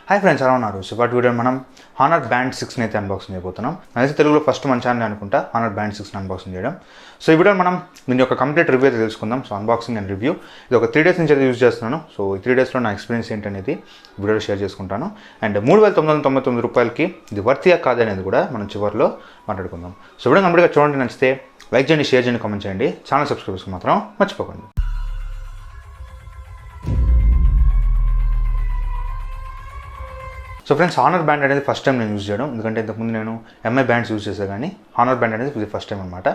Hi friends, ఎలా ఉన్నారు? So వాటి వీడియో మనం హానర్ బ్యాండ్ 6 అయితే అన్బాక్సింగ్ చేయబోతున్నాం. అదే తెలుగులో ఫస్ట్ మన ఛానల్ అనుకుంటా హానర్ బ్యాండ్ 6 అన్బాక్సింగ్ చేయడం. సో ఈ వీడియో మనం దీని యొక్క కంప్లీట్ రివ్యూ అయితే తెలుసుకుందాం. సో అన్బాక్సింగ్ అండ్ రివ్యూ ఇది ఒక 3 డేస్ నుంచి అయితే యూజ్ చేస్తున్నాను. సో ఈ 3 డేస్లో నా ఎక్స్పీరియన్స్ ఏంటనేది వీడియోలో షేర్ చేసుకుంటాను. అండ్ 3999 రూపాయలకి ఇది వర్తియా కాదు అనేది కూడా మనం చివరిలో మాట్లాడుకుందాం. సో వీడియో కంప్లీట్గా చూడండి, నచ్చితే లైక్ చేయండి, షేర్ చేయండి, కామెంట్ చేయండి, ఛానల్ సబ్స్క్రైబ్ చేసుకుని మాత్రం మర్చిపోకండి. సో ఫ్రెండ్స్, హానర్ బ్యాండ్ అనేది ఫస్ట్ టైం నేను యూజ్ చేయడం, ఎందుకంటే ఇంతకుముందు నేను ఎంఐ బ్యాండ్స్ యూజ్ చేసే కానీ హానర్ బ్యాండ్ అనేది ఇది ఫస్ట్ టైం అనమాట.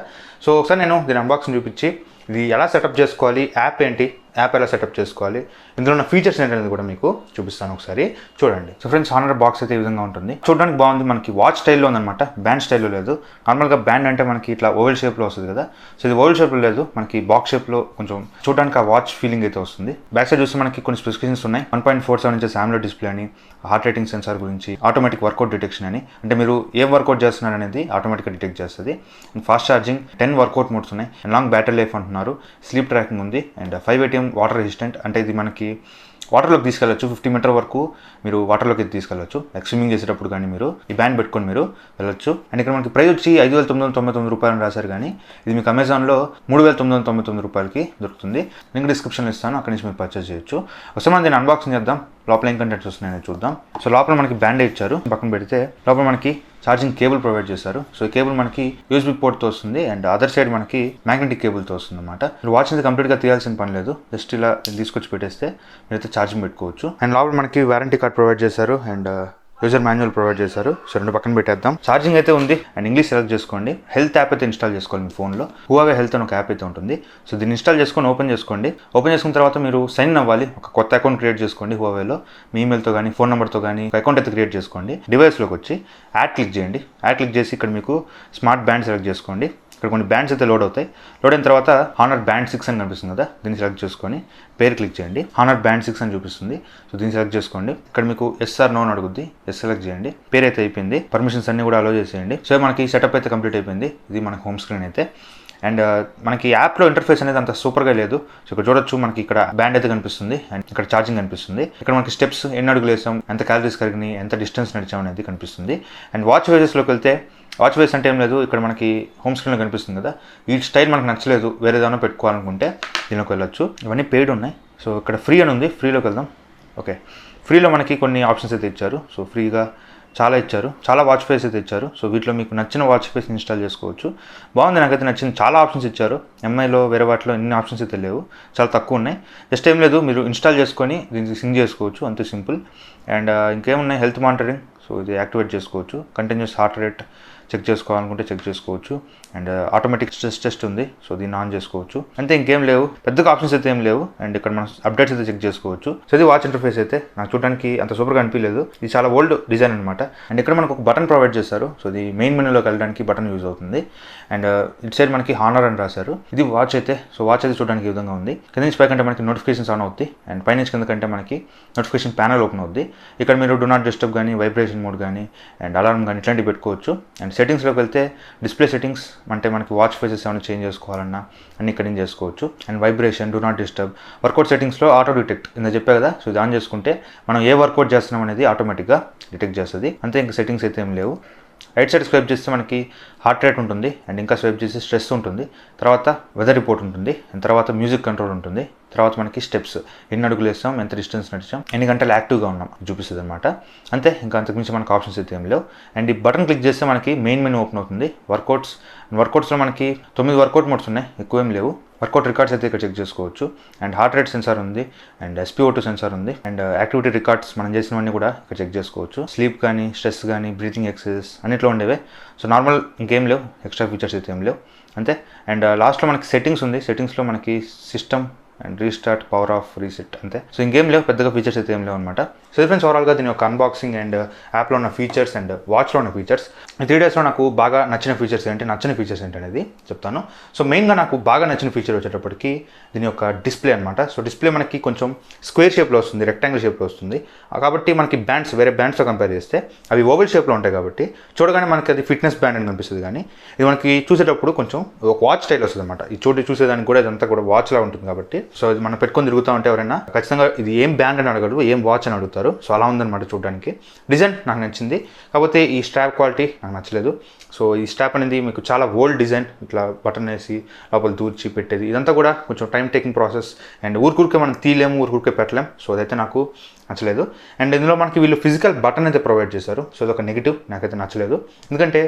సో ఒకసారి నేను దీని అన్బాక్సింగ్ చూపించి ఇది ఎలా సెటప్ చేసుకోవాలి, యాప్ ఏంటి, యాప్ ఎలా సెటప్ చేసుకోవాలి, ఇందులో ఉన్న ఫీచర్స్ ఏంటనేది కూడా మీకు చూపిస్తాను, ఒకసారి చూడండి. సో ఫ్రెండ్స్, హానర్ బాక్స్ అయితే ఈ విధంగా ఉంటుంది. చూడడానికి బాగుంది, మనకి వాచ్ స్టైల్లో ఉందన్నమాట, బ్యాండ్ స్టైల్లో లేదు. నార్మల్గా బ్యాండ్ అంటే మనకి ఇట్లా ఓవెల్ షేప్లో వస్తుంది కదా, సో ఇది ఓవెల్ షేప్లో లేదు, మనకి బాక్స్ షేప్లో కొంచెం చూడడానికి ఆ వాచ్ ఫీలింగ్ అయితే వస్తుంది. బ్యాక్ సైడ్ చూస్తే మనకి కొన్ని స్పెసిఫికేషన్స్ ఉన్నాయి. 1.47 ఇంచెస్ AMOLED డిస్ప్లే అని, హార్ట్ రేటింగ్ సెన్సార్ గురించి, ఆటోమేటిక్ వర్కౌట్ డిటెక్షన్ అని, అంటే మీరు ఏం వర్కౌట్ చేస్తున్నారు అనేది ఆటోమేటిక్గా డిటెక్ట్ చేస్తుంది. And fast charging, 10 workout modes ఉన్నాయి, అండ్ లాంగ్ బ్యాటరీ లైఫ్ అంటున్నారు, స్లీప్ ట్రాకింగ్ ఉంది, అండ్ 5 ATM వాటర్ రెసిస్టెంట్, అంటే ఇది మనకి వాటర్లోకి తీసుకెళ్ళచ్చు, 50 మీటర్ వరకు మీరు వాటర్లోకి తీసుకెళ్ళచ్చు. లైక్ స్విమ్మింగ్ చేసేటప్పుడు కానీ మీరు ఈ బ్యాండ్ పెట్టుకొని మీరు వెళ్ళొచ్చు. అండ్ ఇక్కడ మనకి ప్రైస్ వచ్చి 5999 రూపాయలు రాశారు, కానీ ఇది మీకు అమెజాన్లో 3999 రూపాయలకి దొరుకుతుంది. లింక్ డిస్క్రిప్షన్లో ఇస్తాను, అక్కడి నుంచి మీరు పర్చేస్ చేయొచ్చు. ఒకసారి మనం దీన్ని అన్బాక్సింగ్ చేద్దాం, లోపల ఏం కంటెంట్స్ వస్తున్నాయని చూద్దాం. సో లోపల మనకి బ్యాండ్ ఇచ్చారు, పక్కన పెడితే లోపల మనకి ఛార్జింగ్ కేబుల్ ప్రొవైడ్ చేశారు. సో ఈ కేబుల్ మనకి USB పోర్ట్తో వస్తుంది, అండ్ అదర్ సైడ్ మనకి మ్యాగ్నెటిక్ కేబుల్తో వస్తుంది అనమాట. మీరు వాచ్ అనేది కంప్లీట్గా తీయాల్సిన పని లేదు, జస్ట్ ఇలా తీసుకొచ్చి పెట్టేస్తే మీరైతే ఛార్జింగ్ పెట్టుకోవచ్చు. అండ్ లోపల మనకి వారంటీ కార్డ్ ప్రొవైడ్ చేశారు, అండ్ యూజర్ మాన్యువల్ ప్రొవైడ్ చేశారు. సో రెండు పక్కన పెట్టేద్దాం. ఛార్జింగ్ అయితే ఉంది, అండ్ ఇంగ్లీష్ సెలెక్ట్ చేసుకోండి. హెల్త్ యాప్ అయితే ఇన్స్టాల్ చేసుకోవాలి మీ ఫోన్లో. 𝗬𝗏 హెల్త్ అని ఒక యాప్ అయితే ఉంటుంది. సో దీన్ని ఇన్స్టాల్ చేసుకొని ఓపెన్ చేసుకోండి. ఓపెన్ చేసుకున్న తర్వాత మీరు సైన్ ఇన్ అవ్వాలి, ఒక కొత్త అకౌంట్ క్రియేట్ చేసుకోండి 𝗬𝗏లో. మీ ఈమెయిల్తో కానీ ఫోన్ నెంబర్తో కానీ ఒక అకౌంట్ అయితే క్రియేట్ చేసుకోండి. డివైస్లోకి వచ్చి యాడ్ క్లిక్ చేయండి. యాడ్ క్లిక్ చేసి ఇక్కడ మీకు స్మార్ట్ బ్యాండ్ సెలెక్ట్ చేసుకోండి. ఇక్కడ కొన్ని బ్యాండ్స్ అయితే లోడ్ అవుతాయి. లోడ్ అయిన తర్వాత హానర్ బ్యాండ్ 6 అని కనిపిస్తుంది కదా, దీన్ని సెలెక్ట్ చేసుకొని పేరు క్లిక్ చేయండి. హానర్ బ్యాండ్ 6 అని చూపిస్తుంది. సో దీన్ని సెలెక్ట్ చేసుకోండి. ఇక్కడ మీకు ఎస్ ఆర్ నో అని అడుగుద్ది, ఎస్ సెలెక్ట్ చేయండి. పేరు అయితే అయిపోయింది, పర్మిషన్స్ అన్ని కూడా అలో చేసేయండి. సో మనకి సెటప్ అయితే కంప్లీట్ అయిపోయింది. ఇది మనకి హోమ్ స్క్రీన్ అయితే. అండ్ మనకి యాప్లో ఇంటర్ఫేస్ అనేది అంత సూపర్గా లేదు. సో ఇక్కడ చూడొచ్చు, మనకి ఇక్కడ బ్యాండ్ అయితే కనిపిస్తుంది, అండ్ ఇక్కడ ఛార్జింగ్ కనిపిస్తుంది. ఇక్కడ మనకి స్టెప్స్, ఎన్ని అడుగులు వేసాం, ఎంత క్యాలరీస్ కరిగినాయి, ఎంత డిస్టెన్స్ నడిచాం అనేది కనిపిస్తుంది. అండ్ వాచ్ వేజెస్లోకి వెళ్తే, వాచ్ వేస్ అంటే ఏం లేదు, ఇక్కడ మనకి హోమ్ స్క్రీన్లో కనిపిస్తుంది కదా, ఈ స్టైల్ మనకు నచ్చలేదు, వేరే ఏదైనా పెట్టుకోవాలనుకుంటే దీనిలోకి వెళ్ళొచ్చు. ఇవన్నీ పెయిడ్ ఉన్నాయి. సో ఇక్కడ ఫ్రీ అని ఉంది, ఫ్రీలోకి వెళ్దాం. ఓకే, ఫ్రీలో మనకి కొన్ని ఆప్షన్స్ అయితే ఇచ్చారు. సో ఫ్రీగా చాలా ఇచ్చారు, చాలా వాచ్ ఫేస్ అయితే ఇచ్చారు. సో వీటిలో మీకు నచ్చిన వాచ్ ఫేస్ ఇన్స్టాల్ చేసుకోవచ్చు. బాగుంది, నాకైతే నచ్చింది. చాలా ఆప్షన్స్ ఇచ్చారు. ఎంఐలో వేరే వాటిలో ఎన్ని ఆప్షన్స్ అయితే లేవు, చాలా తక్కువ ఉన్నాయి. జస్ట్ ఏం లేదు, మీరు ఇన్స్టాల్ చేసుకొని దీనికి సింక్ చేసుకోవచ్చు, అంతే సింపుల్. అండ్ ఇంకేమున్నాయి, హెల్త్ మానిటరింగ్, సో ఇది యాక్టివేట్ చేసుకోవచ్చు. కంటిన్యూస్ హార్ట్ రేట్ చెక్ చేసుకోవాలనుకుంటే చెక్ చేసుకోవచ్చు. అండ్ ఆటోమేటిక్ స్ట్రెస్ టెస్ట్ ఉంది, సో దీన్ని ఆన్ చేసుకోవచ్చు. అంతే, ఇంకేం లేవు, పెద్దగా ఆప్షన్స్ అయితే ఏం లేవు. అండ్ ఇక్కడ మనం అప్డేట్స్ అయితే చెక్ చేసుకోవచ్చు. సో ఇది వాచ్ ఇంటర్ఫేస్ అయితే నాకు చూడడానికి అంత సూపర్గా అనిపించలేదు, ఇది చాలా ఓల్డ్ డిజైన్ అనమాట. అండ్ ఇక్కడ మనకు ఒక బటన్ ప్రొవైడ్ చేశారు. సో ఇది మెయిన్ మెనూలోకి వెళ్ళడానికి బటన్ యూజ్ అవుతుంది. అండ్ ఇటు సైడ్ మనకి హానర్ అని రాశారు. ఇది వాచ్ అయితే. సో వాచ్ అయితే చూడడానికి ఈ విధంగా ఉంది. కింద నుంచి పైకంటే మనకి నోటిఫికేషన్స్ ఆన్ అవుతాయి, అండ్ పైనుంచి కింద కంటే మనకి నోటిఫికేషన్ ప్యానల్ ఓపెన్ అవుద్ది. ఇక్కడ మీరు డూ నాట్ డిస్టర్బ్ కానీ, వైబ్రేషన్ మోడ్ కానీ, అండ్ అలారం కానీ ఇట్లాంటివి పెట్టుకోవచ్చు. అండ్ సెట్టింగ్స్లోకి వెళ్తే డిస్ప్లే సెట్టింగ్స్, అంటే మనకి వాచ్ ఫేసెస్ ఏమైనా చేంజ్ చేసుకోవాలన్నా అన్ని ఇక్కడ నుంచి చేసుకోవచ్చు. And vibration, do not disturb, workout సెట్టింగ్స్లో ఆటో డిటెక్ట్ ఇందా చెప్పే కదా, సో ఇది ఆన్ చేసుకుంటే మనం ఏ వర్కౌట్ చేస్తున్నాం అనేది ఆటోమేటిక్గా డిటెక్ట్ చేస్తుంది. అంతే, ఇంకా సెట్టింగ్స్ అయితే ఏం లేవు. రైట్ సైడ్ స్వైప్ చేస్తే మనకి హార్ట్ రేట్ ఉంటుంది, అండ్ ఇంకా స్వైప్ చేస్తే స్ట్రెస్ ఉంటుంది, తర్వాత వెదర్ రిపోర్ట్ ఉంటుంది, అండ్ తర్వాత మ్యూజిక్ కంట్రోల్ ఉంటుంది, తర్వాత మనకి స్టెప్స్, ఎన్ని అడుగులు వేస్తాం, ఎంత డిస్టెన్స్ నడిచాం, ఎన్ని గంటలు యాక్టివ్గా ఉన్నాం చూపిస్తుంది అనమాట. అంతే, ఇంకా అంతకుమించి మనకు ఆప్షన్స్ అయితే ఏం లేవు. అండ్ ఈ బటన్ క్లిక్ చేస్తే మనకి మెయిన్ మెనూ ఓపెన్ అవుతుంది. వర్కౌట్స్లో మనకి 9 వర్కౌట్ మోడ్స్ ఉన్నాయి, ఎక్కువ ఏం లేవు. వర్కౌట్ రికార్డ్స్ అయితే ఇక్కడ చెక్ చేసుకోవచ్చు. అండ్ హార్ట్ రేట్ సెన్సార్ ఉంది, అండ్ SpO2 సెన్సార్ ఉంది, అండ్ యాక్టివిటీ రికార్డ్స్ మనం చేసినవన్నీ కూడా ఇక్కడ చెక్ చేసుకోవచ్చు. స్లీప్ కానీ, స్ట్రెస్ కానీ, బ్రీతింగ్ ఎక్సర్సైజెస్ అన్నిట్లో ఉండేవే. సో నార్మల్ ఇంకేం లేవు, ఎక్స్ట్రా ఫీచర్స్ అయితే ఏం లేవు. అంతే. అండ్ లాస్ట్లో మనకి సెట్టింగ్స్ ఉంది. సెట్టింగ్స్లో మనకి system and restart, power of, reset, అంతే. సో ఇంకేం లేవు, పెద్దగా ఫీచర్స్ అయితే ఏం లేవు అనమాట. సో ఫ్రెండ్స్, ఓవరాల్గా దీని యొక్క అన్బాక్సింగ్ అండ్ యాప్లో ఉన్న ఫీచర్స్ అండ్ వాచ్లో ఉన్న ఫీచర్స్, ఈ 3 డేస్లో నాకు బాగా నచ్చిన ఫీచర్స్ ఏంటి, నచ్చని ఫీచర్స్ ఏంటి అనేది చెప్తాను. సో మెయిన్గా నాకు బాగా నచ్చిన ఫీచర్ వచ్చేటప్పటికి దీని యొక్క డిస్ప్లే అనమాట. సో డిస్ప్లే మనకి కొంచెం స్క్వేర్ షేప్లో వస్తుంది, రెక్టాంగిల్ షేప్లో వస్తుంది. కాబట్టి మనకి బ్యాండ్స్ వేరే బ్యాండ్స్తో కంపేర్ చేస్తే అవి ఓవెల్ షేప్లో ఉంటాయి, కాబట్టి చూడగానే మనకి అది ఫిట్నెస్ బ్యాండ్ అని కనిపిస్తుంది. కానీ ఇది మనకి చూసేటప్పుడు కొంచెం ఒక వాచ్ స్టైల్ వస్తుంది అనమాట. ఈ చూసేదానికి కూడా ఇదంతా కూడా వాచ్లా ఉంటుంది, కాబట్టి సో ఇది మనం పెట్టుకొని తిరుగుతూ ఉంటే ఎవరైనా ఖచ్చితంగా ఇది ఏం బ్యాండ్ అని అడగడు, ఏం వాచ్ అని అడుగుతారు. సో అలా ఉందన్నమాట చూడడానికి. డిజైన్ నాకు నచ్చింది, కాకపోతే ఈ స్ట్రాప్ క్వాలిటీ నాకు నచ్చలేదు. సో ఈ స్ట్రాప్ అనేది మీకు చాలా ఓల్డ్ డిజైన్, ఇట్లా బటన్ వేసి లోపల దూర్చి పెట్టేది, ఇదంతా కూడా కొంచెం టైం టేకింగ్ ప్రాసెస్. అండ్ ఊరికే మనం తీయలేము, ఊరికే పెట్టలేము. సో అదైతే నాకు నచ్చలేదు. అండ్ ఇందులో మనకి వీళ్ళు ఫిజికల్ బటన్ అయితే ప్రొవైడ్ చేశారు. సో అదొక నెగిటివ్, నాకైతే నచ్చలేదు. ఎందుకంటే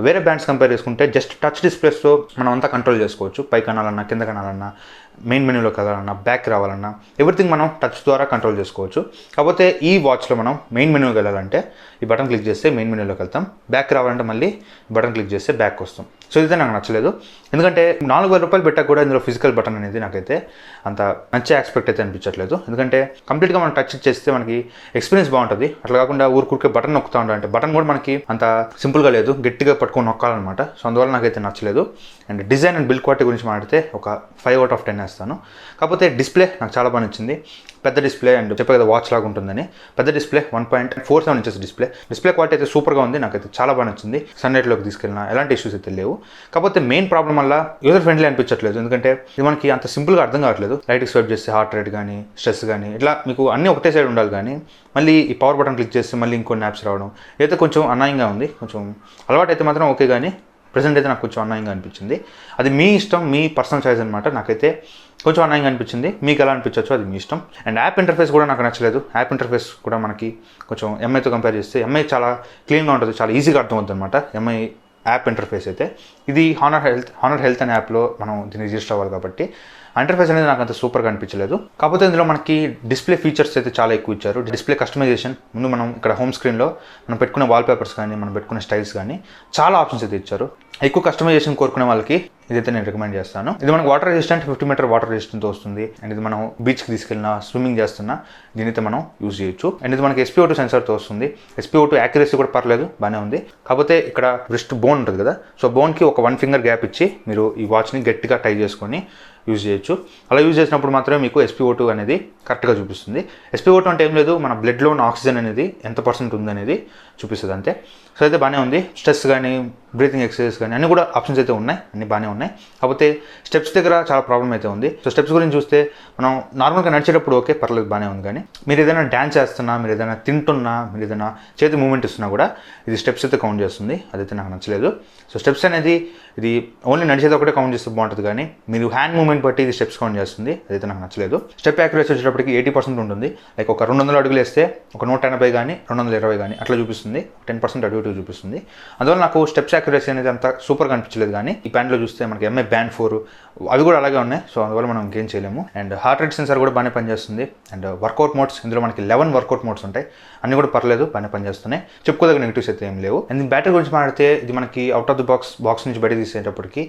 వేరే బ్యాండ్స్ కంపేర్ చేసుకుంటే జస్ట్ టచ్ డిస్ప్లేస్తో మనం అంతా కంట్రోల్ చేసుకోవచ్చు. పైకి అనాలన్నా, కింద కనాలన్నా, మెయిన్ మెనూలోకి వెళ్ళాలన్నా, బ్యాక్ రావాలన్నా ఎవ్రీథింగ్ మనం టచ్ ద్వారా కంట్రోల్ చేసుకోవచ్చు. కాకపోతే ఈ వాచ్లో మనం మెయిన్ మెనూకి వెళ్ళాలంటే ఈ బటన్ క్లిక్ చేస్తే మెయిన్ మెనూలోకి వెళ్తాం, బ్యాక్ రావాలంటే మళ్ళీ బటన్ క్లిక్ చేస్తే బ్యాక్ వస్తాం. సో ఇదైతే నాకు నచ్చలేదు. ఎందుకంటే 4,000 రూపాయలు పెట్టాక కూడా ఇందులో ఫిజికల్ బటన్ అనేది నాకైతే అంత మంచి ఎక్స్పెక్ట్ అయితే అనిపించట్లేదు. ఎందుకంటే కంప్లీట్గా మనం టచ్ చేస్తే మనకి ఎక్స్పీరియన్స్ బాగుంటుంది. అట్లా కాకుండా ఊరికే బటన్ నొక్కుతూ ఉండాలంటే బటన్ కూడా మనకి అంత సింపుల్గా లేదు, గట్టిగా పట్టుకొని నొక్కాలన్నమాట. సో అందువల్ల నాకైతే నచ్చలేదు. And design and build quality గురించి మాట్లాడితే ఒక 5 out of 10 వేస్తాను. కాకపోతే డిస్ప్లే నాకు చాలా బాగా నచ్చింది. పెద్ద డిస్ప్లే, అండ్ చెప్పే కదా వాచ్ లాగా ఉంటుందని, పెద్ద డిస్ప్లే 1.47 ఇంచెస్ డిస్ప్లే క్వాలిటీ అయితే సూపర్గా ఉంది. నాకైతే చాలా బాగా నచ్చింది. సన్లైట్లోకి తీసుకెళ్ళినా ఎలాంటి ఇష్యూస్ అయితే లేవు. కాకపోతే మెయిన్ ప్రాబ్లం వల్ల యూజర్ ఫ్రెండ్లీ అనిపించట్లేదు. ఎందుకంటే ఇది మనకి అంత సింపుల్గా అర్థం కావట్లేదు. లైట్కి స్వైప్ చేస్తే హార్ట్ రేట్ కానీ, స్ట్రెస్ కానీ, ఇట్లా మీకు అన్నీ ఒకటే సైడ్ ఉండాలి. కానీ మళ్ళీ ఈ పవర్ బటన్ క్లిక్ చేస్తే మళ్ళీ ఇంకొన్ని యాప్స్ రావడం అయితే కొంచెం అన్యాయంగా ఉంది. కొంచెం అలవాటు అయితే మాత్రం ఓకే, కానీ ప్రెజెంట్ అయితే నాకు కొంచెం అన్యాయంగా అనిపించింది. అది మీ ఇష్టం, మీ పర్సనల్ చాయిస్ అనమాట. నాకైతే కొంచెం అన్యాయంగా అనిపించింది, మీకు ఎలా అనిపించవచ్చు అది మీ ఇష్టం. అండ్ యాప్ ఇంటర్ఫేస్ కూడా నాకు నచ్చలేదు. యాప్ ఇంటర్ఫేస్ కూడా మనకి కొంచెం ఎంఐతో కంపేర్ చేస్తే ఎంఐ చాలా క్లీన్గా ఉంటుంది, చాలా ఈజీగా అర్థమవుతుంది అనమాట ఎంఐ యాప్ ఇంటర్ఫేస్ అయితే. ఇది హానర్ హెల్త్ అనే యాప్లో మనం దీన్ని రిజిస్టర్ అవ్వాలి కాబట్టి ఇంటర్ఫేస్ అనేది నాకు అంత సూపర్గా అనిపించలేదు. కాకపోతే ఇందులో మనకి డిస్ప్లే ఫీచర్స్ అయితే చాలా ఎక్కువ ఇచ్చారు. డిస్ప్లే కస్టమైజేషన్, ముందు మనం ఇక్కడ హోమ్ స్క్రీన్లో మనం పెట్టుకునే వాల్పేపర్స్ కానీ, మనం పెట్టుకునే స్టైల్స్ కానీ చాలా ఆప్షన్స్ అయితే ఇచ్చారు. ఎక్కువ కస్టమైజేషన్ కోరుకునే వాళ్ళకి ఇదైతే నేను రికమెండ్ చేస్తాను. ఇది మనకు వాటర్ రెసిస్టెంట్, 50 మీటర్ వాటర్ రెసిస్టెంట్తో వస్తుంది. అండ్ ఇది మనం బీచ్కి తీసుకెళ్ళినా, స్విమ్మింగ్ చేస్తున్నా దీనైతే మనం యూజ్ చేయొచ్చు. అండ్ ఇది మనకి SpO2 సెన్సర్తో వస్తుంది. SpO2 యాక్యురసీ కూడా పర్లేదు, బాగానే ఉంది. కాకపోతే ఇక్కడ రిస్ట్ బోన్ ఉంటుంది కదా, సో బోన్కి ఒక 1 ఫింగర్ గ్యాప్ ఇచ్చి మీరు ఈ వాచ్ని గట్టిగా టై చేసుకొని యూజ్ చేయొచ్చు. అలా యూజ్ చేసినప్పుడు మాత్రమే మీకు SpO2 అనేది కరెక్ట్గా చూపిస్తుంది. SpO2 అంటే ఏం లేదు, మన బ్లడ్లో ఉన్న ఆక్సిజన్ అనేది ఎంత % ఉందనేది చూపిస్తుంది అంతే. సో అయితే బాగానే ఉంది. స్ట్రెస్ కానీ, బ్రీతింగ్ ఎక్సర్సైజ్ కానీ అన్నీ కూడా ఆప్షన్స్ అయితే ఉన్నాయి, అన్నీ బాగానే ఉన్నాయి. కాకపోతే స్టెప్స్ దగ్గర చాలా ప్రాబ్లం అయితే ఉంది. సో స్టెప్స్ గురించి చూస్తే మనం నార్మల్గా నడిచేటప్పుడు ఓకే పర్లేదు, బాగానే ఉంది. కానీ మీరు ఏదైనా డ్యాన్స్ చేస్తున్నా, మీరు ఏదైనా తింటున్నా, మీరు ఏదైనా చేతి మూమెంట్ ఇస్తున్నా కూడా ఇది స్టెప్స్ అయితే కౌంట్ చేస్తుంది. అదైతే నాకు నచ్చలేదు. సో స్టెప్స్ అనేది ఇది ఓన్లీ నడిచేది ఒకటే కౌంట్ చేస్తే బాగుంటుంది, కానీ మీరు హ్యాండ్ మూమెంట్ బట్టి ఇది స్టెప్స్ కౌంట్ చేస్తుంది. అదైతే నాకు నచ్చలేదు. స్టెప్ యాక్యురసీ వచ్చేటప్పటికి 80% ఉంటుంది. లైక్ ఒక 200 అడుగులు వేస్తే ఒక 180 కానీ 220 కానీ అట్లా చూపిస్తుంది. 10% అటు ఇటు చూపిస్తుంది. అందువల్ల నాకు స్టెప్స్ యాక్యురసీ అనేది అంత సూపర్గా అనిపించలేదు. కానీ ఈ బ్యాండ్లో చూస్తే మనకి ఎంఐ బ్యాండ్ 4 అవి కూడా అలాగే ఉన్నాయి. సో అందువల్ల మనం ఇంకేం చేయలేము. అండ్ హార్ట్ రేట్ సెన్సార్ కూడా బాగానే పనిచేస్తుంది. అండ్ వర్కౌట్ మోడ్స్, ఇందులో మనకి 11 వర్కౌట్ మోడ్స్ ఉంటాయి. అన్నీ కూడా పర్లేదు, బాగానే పనిచేస్తున్నాయి. చెప్పుకోదగ్గ నెగిటివ్స్ అయితే ఏం లేవు. అండ్ బ్యాటరీ గురించి మాట్లాడితే ఇది మనకి అవుట్ ఆఫ్ ది బాక్స్ నుంచి బయట తీసేటప్పటికి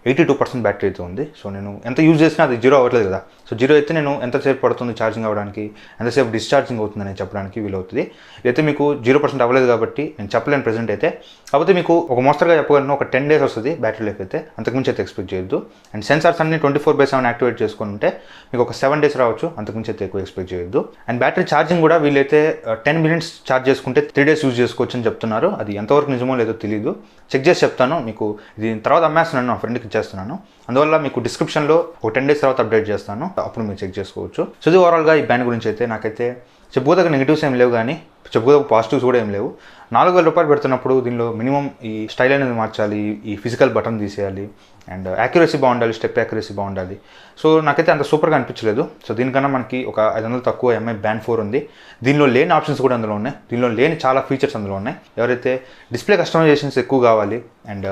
82% బ్యాటరీ అయితే ఉంది. సో నేను ఎంత యూజ్ చేసినా అది 0 అవ్వట్లేదు కదా. సో 0 అయితే నేను ఎంతసేపు పడుతుంది ఛార్జింగ్ అవ్వడానికి, ఎంతసేపు డిశ్చార్జింగ్ అవుతుందని చెప్పడానికి వీలవుతుంది. ఇదైతే మీకు 0% అవ్వలేదు కాబట్టి నేను చెప్పలేను ప్రెజెంట్ అయితే. కాకపోతే మీకు ఒక మోస్తరుగా చెప్పగలను, ఒక 10 days వస్తుంది బ్యాటరీ లైఫ్ అయితే, అంతకుమించి అయితే ఎక్స్పెక్ట్ చేయొద్దు. అండ్ సెన్సార్స్ అన్ని 24/7 యాక్టివేట్ చేసుకుని ఉంటే మీకు ఒక 7 days రావచ్చు, అంతకుమించి అయితే ఎక్కువ ఎక్స్పెక్ట్ చేయొద్దు. అండ్ బ్యాటరీ ఛార్జింగ్ కూడా వీళ్ళైతే 10 minutes ఛార్జ్ చేసుకుంటే 3 days యూజ్ చేసుకోవచ్చు అని చెప్తున్నారు. అది ఎంతవరకు నిజమో లేదో తెలియదు, చెక్ చేసి చెప్తాను మీకు. ఇది తర్వాత అమ్మేస్తున్నాను, నా ఫ్రెండ్కి ఇచ్చేస్తున్నాను. అందువల్ల మీకు డిస్క్రిప్షన్లో ఒక 10 days తర్వాత అప్డేట్ చేస్తాను, అప్పుడు మీరు చెక్ చేసుకోవచ్చు. సో ఇది ఓవరాల్గా ఈ బ్యాండ్ గురించి అయితే నాకైతే చెప్పుకోదగ్గ నెగిటివ్స్ ఏం లేవు, కానీ చెప్పుకోదగ్గ పాజిటివ్స్ కూడా ఏం లేవు. 4,000 రూపాయలు పెడుతున్నప్పుడు దీనిలో మినిమం ఈ స్టైల్ అనేది మార్చాలి, ఈ ఫిజికల్ బటన్ తీసేయాలి, అండ్ యాక్యురసీ బాగుండాలి, స్టెప్ యాక్యురసీ బాగుండాలి. సో నాకైతే అంత సూపర్గా అనిపించలేదు. సో దీనికన్నా మనకి ఒక 500 తక్కువ ఎంఐ బ్యాండ్ 4 ఉంది. దీనిలో లేని ఆప్షన్స్ కూడా అందులో ఉన్నాయి, దీనిలో లేని చాలా ఫీచర్స్ అందులో ఉన్నాయి. ఎవరైతే డిస్ప్లే కస్టమైజేషన్స్ ఎక్కువ కావాలి అండ్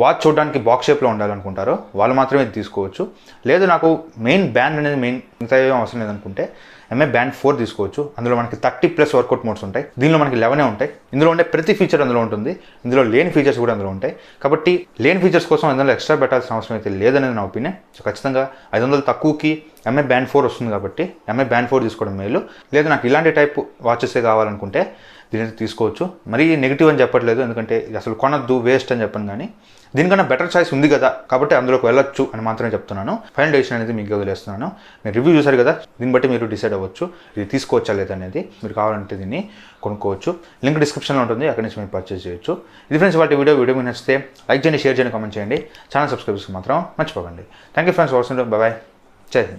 వాచ్ చూడడానికి బాక్స్ షేప్లో ఉండాలనుకుంటారో వాళ్ళు మాత్రమే ఇది తీసుకోవచ్చు. లేదు నాకు మెయిన్ బ్యాండ్ అనేది ఇంత ఏం అవసరం లేదనుకుంటే ఎంఐ బ్యాండ్ 4 తీసుకోవచ్చు. అందులో మనకి 30+ వర్కౌట్ మోడ్స్ ఉంటాయి. దీనిలో మనకి 11 ఉంటాయి. ఇందులో ఉండే ప్రతి ఫీచర్ అందులో ఉంటుంది. ఇందులో లేని ఫీచర్స్ కూడా అందులో ఉంటాయి. కాబట్టి లేని ఫీచర్స్ కోసం అందులో ఎక్స్ట్రా పెట్టాల్సిన అవసరం అయితే లేదనేది నా ఒపీనియన్. సో ఖచ్చితంగా 500 తక్కువకి ఎంఐ బ్యాండ్ 4 వస్తుంది కాబట్టి ఎంఐ బ్యాండ్ 4 తీసుకోవడం మేలు. లేదు నాకు ఇలాంటి టైప్ వాచెసే కావాలనుకుంటే దీనికి తీసుకోవచ్చు. మరీ నెగిటివ్ అని చెప్పట్లేదు, ఎందుకంటే ఇది అసలు కొనద్దు, వేస్ట్ అని చెప్పను. కానీ దీనికన్నా బెటర్ చాయిస్ ఉంది కదా కాబట్టి అందులోకి వెళ్ళొచ్చు అని మాత్రమే చెప్తున్నాను. ఫైనల్ డెసిషన్ అనేది మీకు వదిలేస్తున్నాను. మీరు రివ్యూ చూసారు కదా, దీన్ని బట్టి మీరు డిసైడ్ అవ్వచ్చు ఇది తీసుకోవచ్చా లేదనేది. మీరు కావాలంటే దీన్ని కొనుక్కోవచ్చు. లింక్ డిస్క్రిప్షన్లో ఉంటుంది, అక్కడి నుంచి మీరు పర్చేస్ చేయొచ్చు. ఇది ఫ్రెండ్స్ వాటి వీడియో మీకు నచ్చితే లైక్ చేయండి, షేర్ చేయండి, కామెంట్ చేయండి. ఛానల్ సబ్స్క్రైబ్ చేసుకోవడం మాత్రం మర్చిపోకండి. Thank you friends, watching. Bye. జై హింద్.